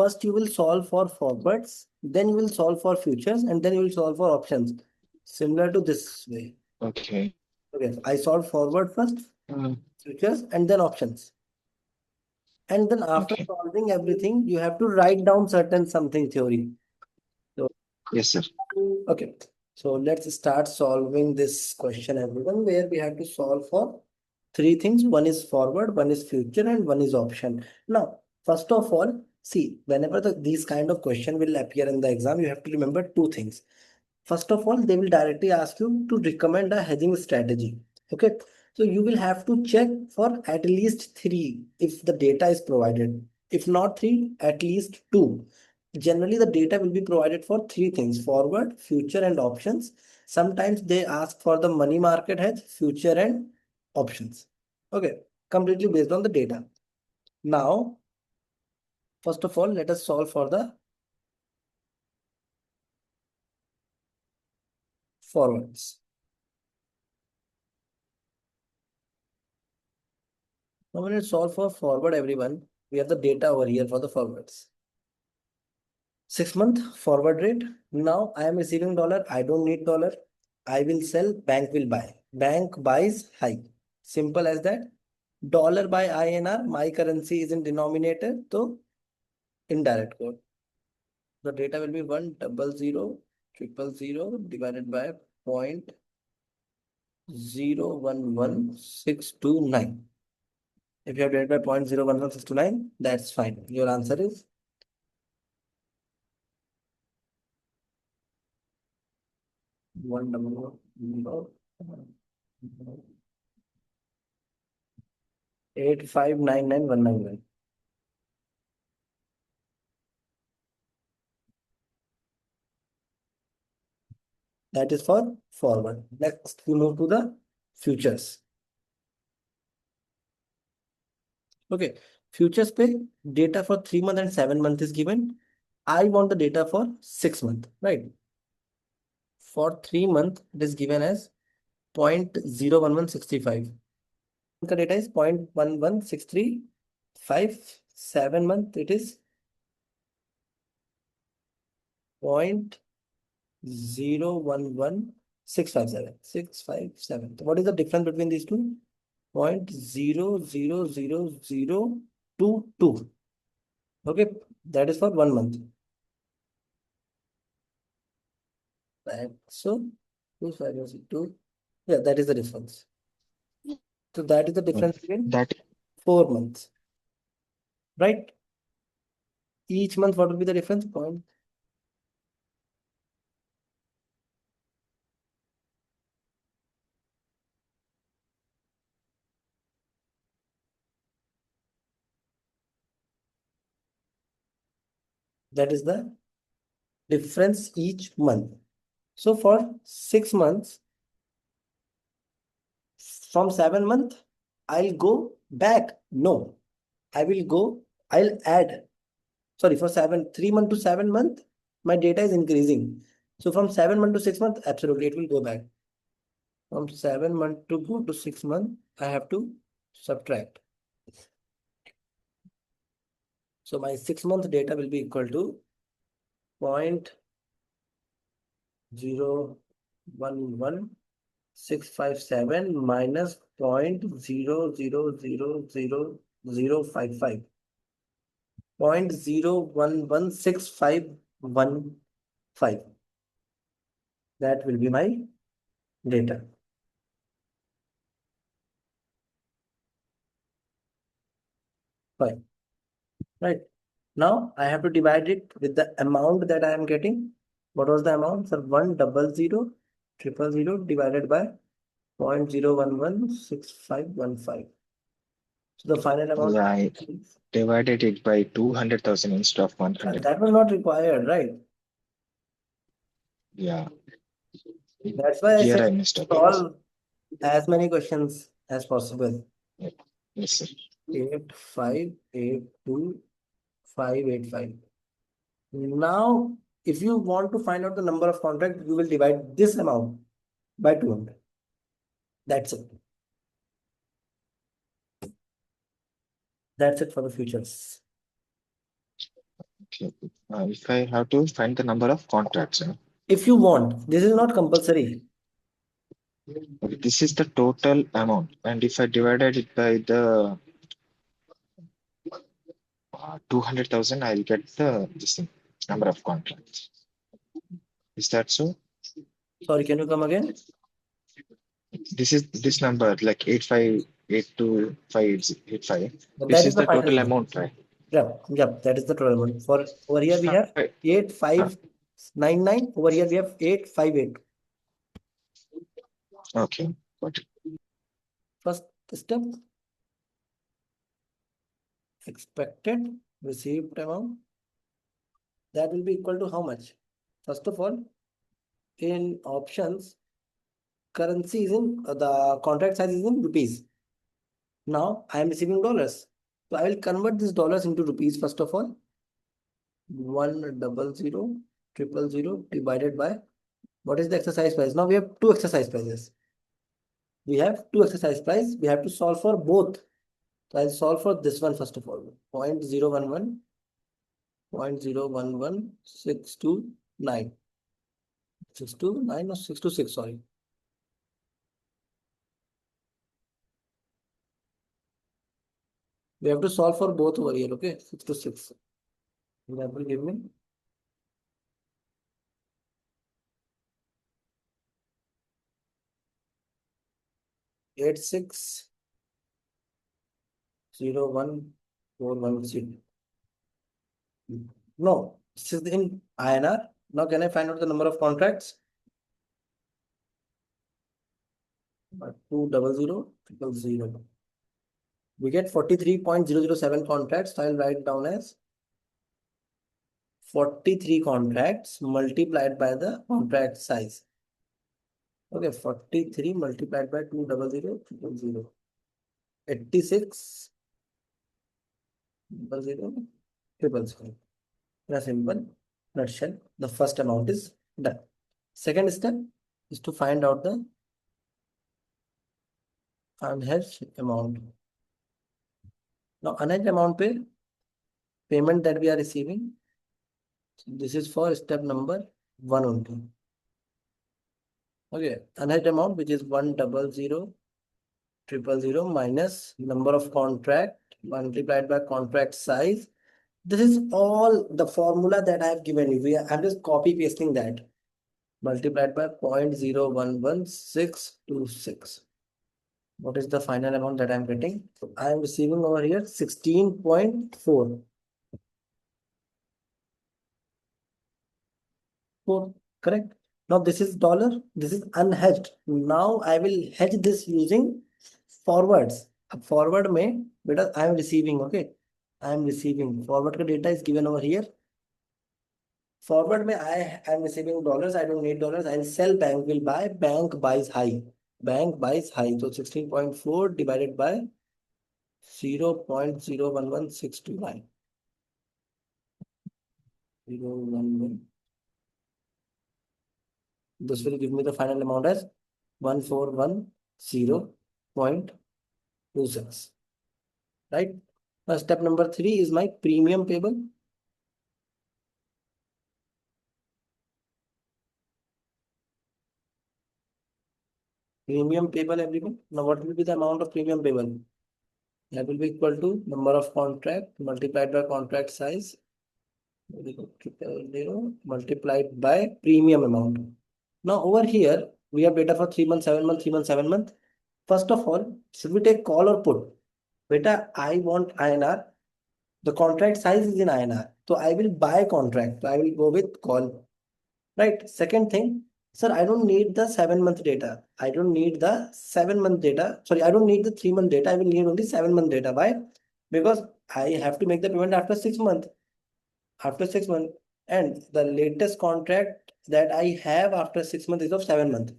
first you will solve for forwards, then you will solve for futures, and then you will solve for options. Similar to this way. Okay. Okay, I solve forward first, futures, and then options. And then after Okay. solving everything, you have to write down certain something theory. So, Yes, sir. okay. So let's start solving this question, everyone, where we have to solve for three things. One is forward, one is future, and one is option. Now, first of all, see, whenever these kind of question will appear in the exam, you have to remember two things. First of all, they will directly ask you to recommend a hedging strategy. Okay. So you will have to check for at least three if the data is provided. If not three, at least two. Generally, the data will be provided for three things: forward, future, and options. Sometimes they ask for the money market hedge, future, and options. Okay, completely based on the data. Now, first of all, let us solve for the forwards. Now, when we solve for forward, everyone, we have the data over here for the forwards. 6 month forward rate. Now I am receiving dollar. I don't need dollar. I will sell. Bank will buy. Bank buys high. Simple as that. Dollar by INR. My currency is in denominator. So indirect code. The data will be 1000000 divided by 0.011629. If you have divided by 0.011629, that's fine. Your answer is 100,8599191. That is for forward. Next, we move to the futures. Okay, futures pay data for 3 months and 7 months is given. I want the data for 6 months, right? For 3 months, it is given as 0.01165. The data is 0.11635. 7 month, it is 0.011657. What is the difference between these two? 0.000022. Okay, that is for 1 month. Right. So 2, yeah, that is the difference. So that is the difference between That 4 months, right? Each month, what will be the difference? Point. That is the difference each month. So for 6 months, from 7 month, I'll go back. No, I'll add. Sorry, for 3 month to 7 month, my data is increasing. So from 7 month to 6 month, absolutely, it will go back. From 7 month to go to 6 month, I have to subtract. So my 6 month data will be equal to 0.011657 minus 0.000055. 0.011651. That will be my data. Fine. Right. Now I have to divide it with the amount that I am getting. What was the amount? Sir, 100,000,000 divided by 0.0116515. So the final amount. Yeah, I divided it by 200,000 instead of 100. That was not required, right? Yeah. That's why I Here said I missed up, I guess. solve as many questions as possible. Yeah. Yes, sir. 8582585. Now, if you want to find out the number of contracts, you will divide this amount by 200. That's it. That's it for the futures. Okay. If I have to find the number of contracts, If you want, this is not compulsory. okay, this is the total amount, and if I divided it by the 200,000, I'll get the this thing, number of contracts. Is that so? Sorry, can you come again? This is this number like 8582585. This That is is the the final total amount. amount, right? Yep, that is the total amount. For over here we have Right. eight Uh, five nine nine. Over here we have 858. okay, got it. First step, expected received amount. That will be equal to how much? First of all, in options, currency is in the contract size is in rupees. Now I am receiving dollars. So I will convert these dollars into rupees first of all. 100,000 divided by what is the exercise price? Now we have two exercise prices. We have two exercise price. We have to solve for both. So I'll solve for this one first of all. 0.011, 0.011629. 629 or 626, sorry. We have to solve for both over here, okay? 6 to 6. That will give me 8601,410. No, this is in INR. Now can I find out the number of contracts? 200,000. We get 43.007 contracts. So I'll write down as 43 contracts multiplied by the contract size. Okay, 43 multiplied by 200,000. 86 00 000. In a simple nutshell, the first amount is done. Second step is to find out the unhedged amount. Now, unhedged amount payment that we are receiving. This is for step number 1 only. Okay, unhedged amount which is 100,000 minus number of contract multiplied by contract size. This is all the formula that I have given you. I'm just copy pasting that. Multiplied by 0.011626. What is the final amount that I'm getting? I am receiving over here 16.4. Correct. Now this is dollar. This is unhedged. Now I will hedge this using forwards. Forward may because I am receiving. Okay, I am receiving. Forward ka data is given over here. Forward may I am receiving dollars. I don't need dollars. I'll sell. Bank will buy. Bank buys high. Bank buys high. So 16.4 divided by 0.011629. 011. This will give me the final amount as 1410.26. Right? Now step number 3 is my premium payable. Premium payable everyone. Now what will be the amount of premium payable? That will be equal to number of contract multiplied by contract size. 0 multiplied by premium amount. Now over here we have data for 3 months, 7 months, 3 months, 7 months. First of all, should we take call or put? Beta, I want INR. The contract size is in INR. So I will buy contract. So I will go with call. Right. Second thing, sir, I don't need the 7 month data. I don't need the 7 month data. Sorry, I don't need the 3 month data. I will need only 7 month data. Why? Because I have to make the payment after 6 months. After 6 months. And the latest contract that I have after 6 months is of 7 months.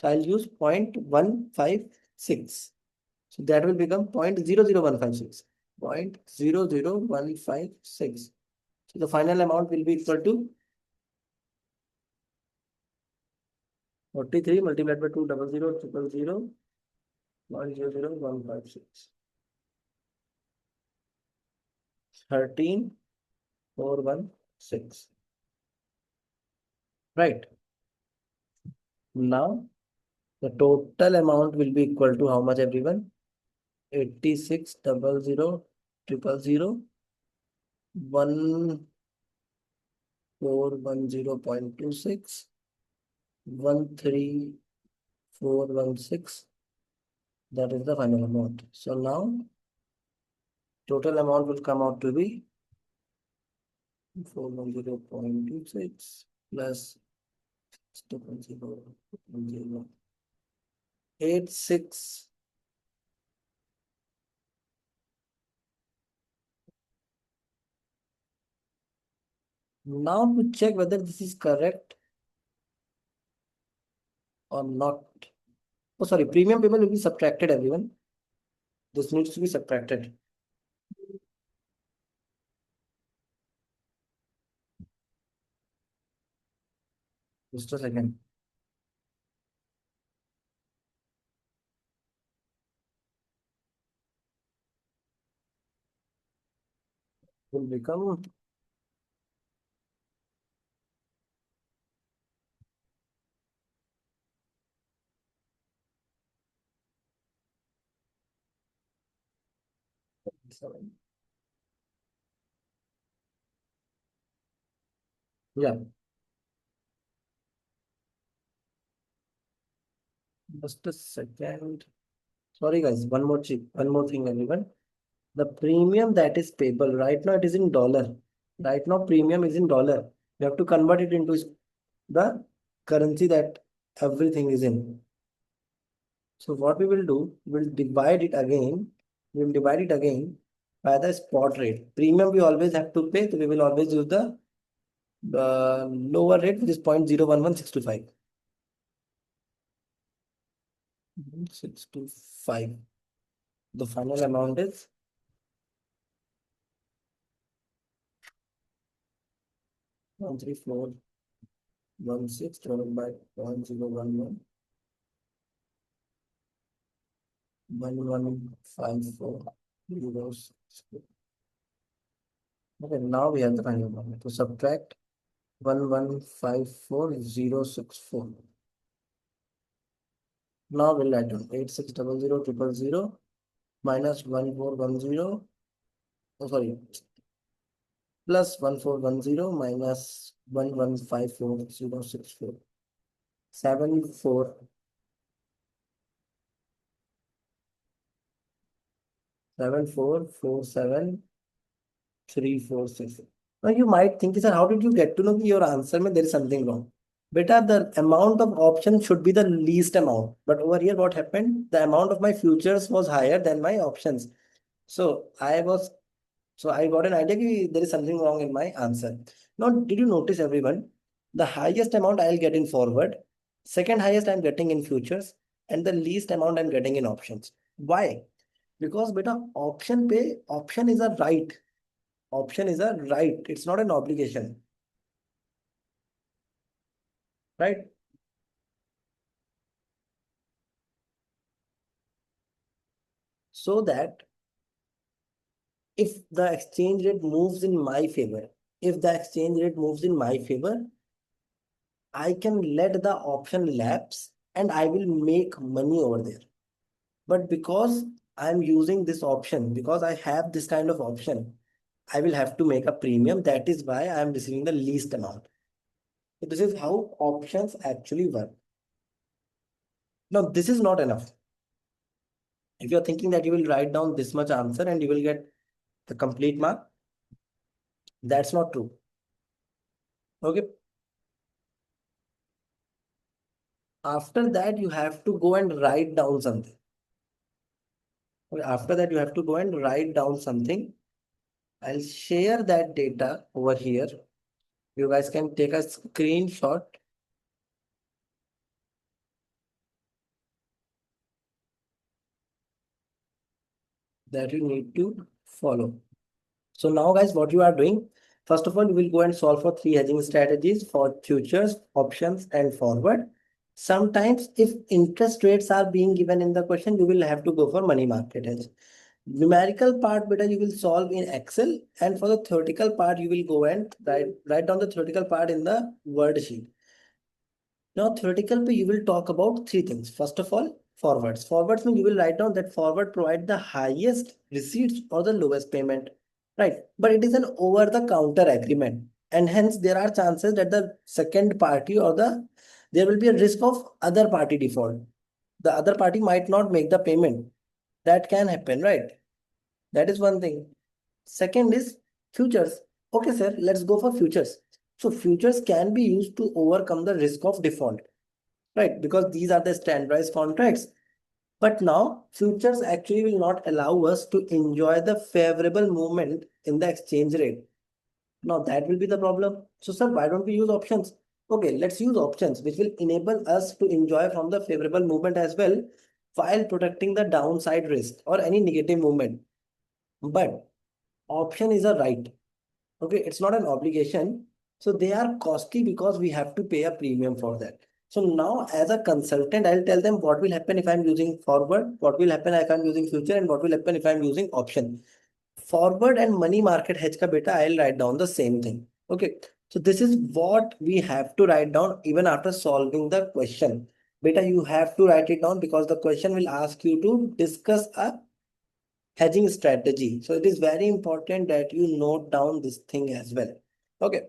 So I'll use 0.156. So that will become 0.00156. 0.00156. So the final amount will be equal to 43 multiplied by 200,000 0.00156. 13 416. Right. Now the total amount will be equal to how much, everyone? 86,000,000 1410.26 13416. That is the final amount. So now total amount will come out to be 410.26 plus 2.0.086. Now to check whether this is correct or not. Oh, sorry, premium payment will be subtracted, everyone. This needs to be subtracted. Just a second. Will become seven. Yeah, just a second. Sorry, guys. One more thing, everyone. The premium that is payable right now, it is in dollar. Right now, premium is in dollar. We have to convert it into the currency that everything is in. So what we will do, we'll divide it again. We'll divide it again by the spot rate. Premium we always have to pay, so we will always use the lower rate, which is 0.011625. 625. The final amount is 13416 divided by 0.011 1154 euros. Okay, now we have the final amount. To subtract 1154064. Now we'll add on 860000 minus 1410. Oh, sorry, plus 1410 minus 1154064. 74,744,746. Now you might think, sir, how did you get to know your answer? There is something wrong. Beta, the amount of options should be the least amount. But over here, what happened? The amount of my futures was higher than my options. So I got an idea that there is something wrong in my answer. Now, did you notice, everyone? The highest amount I'll get in forward, second highest I'm getting in futures, and the least amount I'm getting in options. Why? Because beta, option is a right. Option is a right. It's not an obligation, right? So that if the exchange rate moves in my favor, if the exchange rate moves in my favor, I can let the option lapse and I will make money over there. But because I'm using this option, because I have this kind of option, I will have to make a premium. That is why I'm receiving the least amount. So this is how options actually work. Now, this is not enough. If you're thinking that you will write down this much answer and you will get the complete mark, that's not true. Okay. After that, you have to go and write down something. Okay, after that, you have to go and write down something. I'll share that data over here. You guys can take a screenshot that you need to follow. So now, guys, what you are doing, first of all, you will go and solve for three hedging strategies for futures, options, and forward. Sometimes if interest rates are being given in the question, you will have to go for money market hedge. Numerical part, beta, you will solve in Excel, and for the theoretical part, you will go and write down the theoretical part in the word sheet. Now, theoretical, you will talk about three things. First of all, forwards. Forwards means you will write down that forward provide the highest receipts or the lowest payment, right? But it is an over-the-counter agreement, and hence there are chances that the second party or there will be a risk of other party default. The other party might not make the payment. That can happen, right? That is one thing. Second is futures. Okay, sir, let's go for futures. So futures can be used to overcome the risk of default, right? Because these are the standardized contracts. But now futures actually will not allow us to enjoy the favorable movement in the exchange rate. Now that will be the problem. So sir, why don't we use options? Okay, let's use options, which will enable us to enjoy from the favorable movement as well, while protecting the downside risk or any negative movement. But option is a right. Okay, it's not an obligation. So they are costly because we have to pay a premium for that. So now as a consultant, I'll tell them what will happen if I'm using forward, what will happen if I'm using future, and what will happen if I'm using option. Forward and money market hedge ka beta, I'll write down the same thing. Okay. So this is what we have to write down even after solving the question. Beta, you have to write it down because the question will ask you to discuss a hedging strategy. So it is very important that you note down this thing as well. Okay.